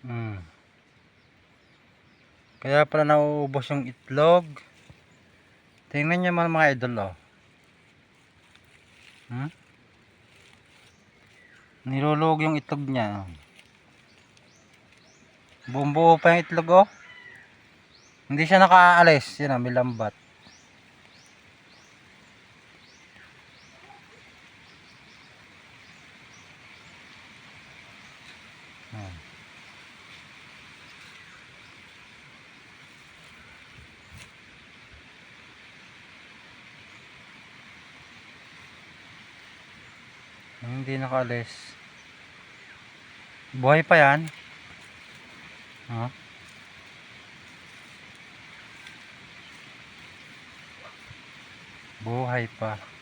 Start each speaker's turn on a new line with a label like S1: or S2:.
S1: Hmm. Kaya pala nauubos yung itlog. Tingnan nyo mga idol, oh. Nilulog yung itlog niya. Buong buo pa yung itlog, oh. Hindi siya nakaalis. Yan, may lambat. Hindi nakaalis. Buhay pa yan. Buhay pa.